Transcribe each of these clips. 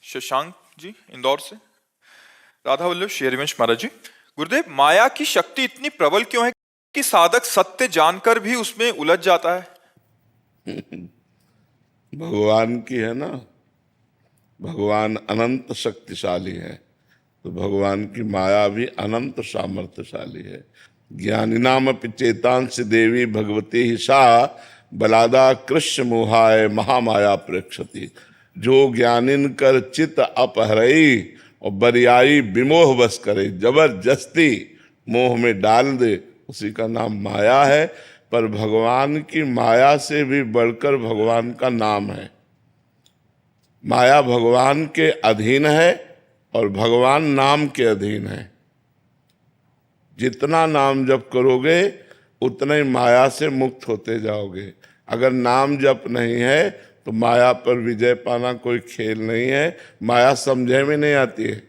शशांक जी इंदौर से। राधा वल्लभ शेरवंश महाराज जी, गुरुदेव, माया की शक्ति इतनी प्रबल क्यों है कि साधक सत्य जानकर भी उसमें उलझ जाता है? भगवान की है ना, भगवान अनंत शक्तिशाली है, तो भगवान की माया भी अनंत सामर्थ्यशाली है। ज्ञानिनाम चेतांश देवी भगवती ही सा बलादा कृष्ण मोहाय महामाया प्रेक्षति। जो ज्ञानिन कर चित अपहरई और बरियाई विमोह बस करे, जबरदस्ती मोह में डाल दे, उसी का नाम माया है। पर भगवान की माया से भी बढ़कर भगवान का नाम है। माया भगवान के अधीन है और भगवान नाम के अधीन है। जितना नाम जप करोगे उतना ही माया से मुक्त होते जाओगे। अगर नाम जप नहीं है तो माया पर विजय पाना कोई खेल नहीं है। माया समझे में नहीं आती है।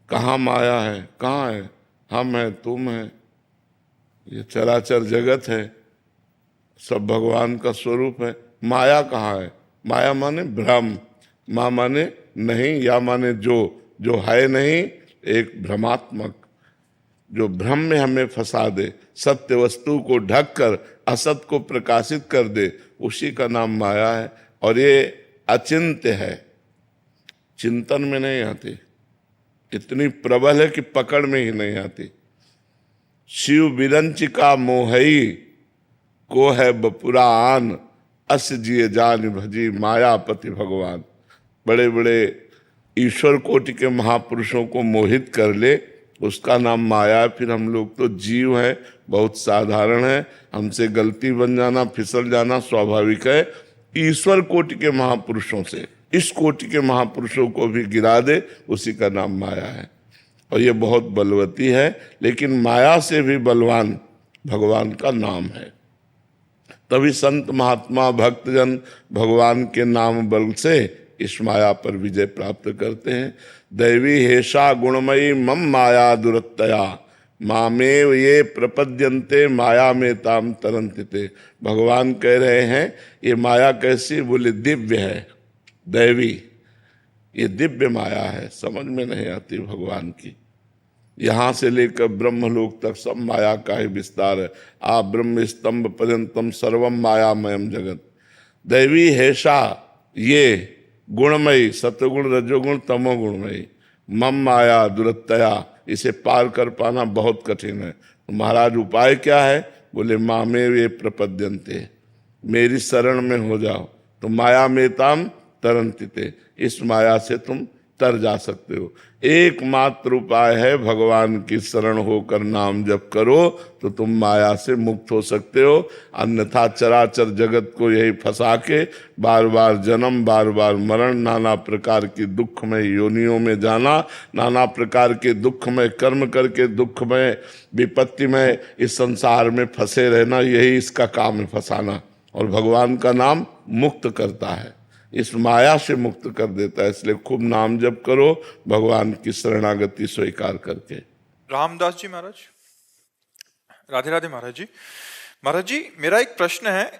कहाँ माया है, कहाँ है, हम हैं, तुम हैं, ये चराचर जगत है, सब भगवान का स्वरूप है। माया कहाँ है? माया माने भ्रम, माँ माने नहीं, या माने जो है नहीं, एक भ्रमात्मक, जो भ्रम में हमें फंसा दे, सत्य वस्तु को ढक कर असत को प्रकाशित कर दे, उसी का नाम माया है। और ये अचिंत्य है, चिंतन में नहीं आती, इतनी प्रबल है कि पकड़ में ही नहीं आती। शिव विरंचिका मोहई को है बपुरान, अस जिए जान भजी मायापति भगवान। बड़े बड़े ईश्वर कोटि के महापुरुषों को मोहित कर ले, उसका नाम माया। फिर हम लोग तो जीव हैं, बहुत साधारण है, हमसे गलती बन जाना, फिसल जाना स्वाभाविक है। ईश्वर कोटि के महापुरुषों से इस कोटि के महापुरुषों को भी गिरा दे, उसी का नाम माया है। और ये बहुत बलवती है, लेकिन माया से भी बलवान भगवान का नाम है। तभी संत महात्मा भक्तजन भगवान के नाम बल से इस माया पर विजय प्राप्त करते हैं। दैवी हेषा गुणमयी मम माया दुरत्तया, मामेव ये प्रपद्यन्ते माया में ताम तरंतिते। भगवान कह रहे हैं ये माया कैसी? बोले दिव्य है, दैवी, ये दिव्य माया है, समझ में नहीं आती भगवान की। यहाँ से लेकर ब्रह्मलोक तक सब माया का ही विस्तार है। आ ब्रह्म स्तंभ पर्यंतम सर्वम मायामयम जगत। दैवी हेषा, ये गुणमयी, सत्वगुण रजोगुण तमोगुणमयी, मम माया दुरत्तया, इसे पार कर पाना बहुत कठिन है। तो महाराज उपाय क्या है? बोले मामे वे प्रपद्यन्ते, मेरी शरण में हो जाओ तो माया में ताम तरंतिते, इस माया से तुम तर जा सकते हो। एकमात्र उपाय है भगवान की शरण होकर नाम जप करो तो तुम माया से मुक्त हो सकते हो। अन्यथा चराचर जगत को यही फंसा के बार बार जन्म, बार बार मरण, नाना प्रकार की दुखमय योनियों में जाना, नाना प्रकार के दुखमय कर्म करके दुखमय विपत्तिमय इस संसार में फंसे रहना, यही इसका काम है, फंसाना। और भगवान का नाम मुक्त करता है, इस माया से मुक्त कर देता है। इसलिए खूब नाम जप करो भगवान की शरणागति स्वीकार करके। रामदास जी महाराज, राधे राधे महाराज जी। महाराज जी, मेरा एक प्रश्न है।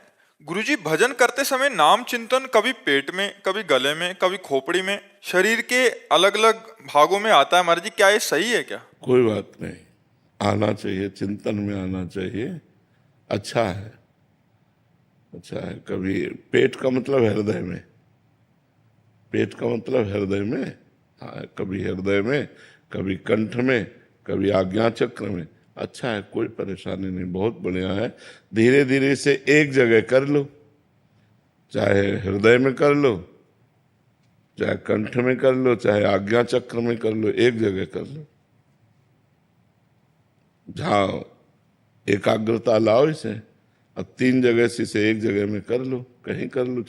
गुरुजी, भजन करते समय नाम चिंतन कभी पेट में, कभी गले में, कभी खोपड़ी में, शरीर के अलग अलग भागों में आता है। महाराज जी, क्या ये सही है क्या? कोई बात नहीं, आना चाहिए, चिंतन में आना चाहिए, अच्छा है, अच्छा है। कभी पेट का मतलब हृदय में, पेट का मतलब हृदय में, हाँ, कभी हृदय में, कभी कंठ में, कभी आज्ञा चक्र में, अच्छा है, कोई परेशानी नहीं, बहुत बढ़िया है। धीरे धीरे से एक जगह कर लो, चाहे हृदय में कर लो, चाहे कंठ में कर लो, चाहे आज्ञा चक्र में कर लो, एक जगह कर लो। जहाँ एकाग्रता लाओ इसे, अब 3 जगह से इसे एक जगह में कर लो, कहीं कर लो।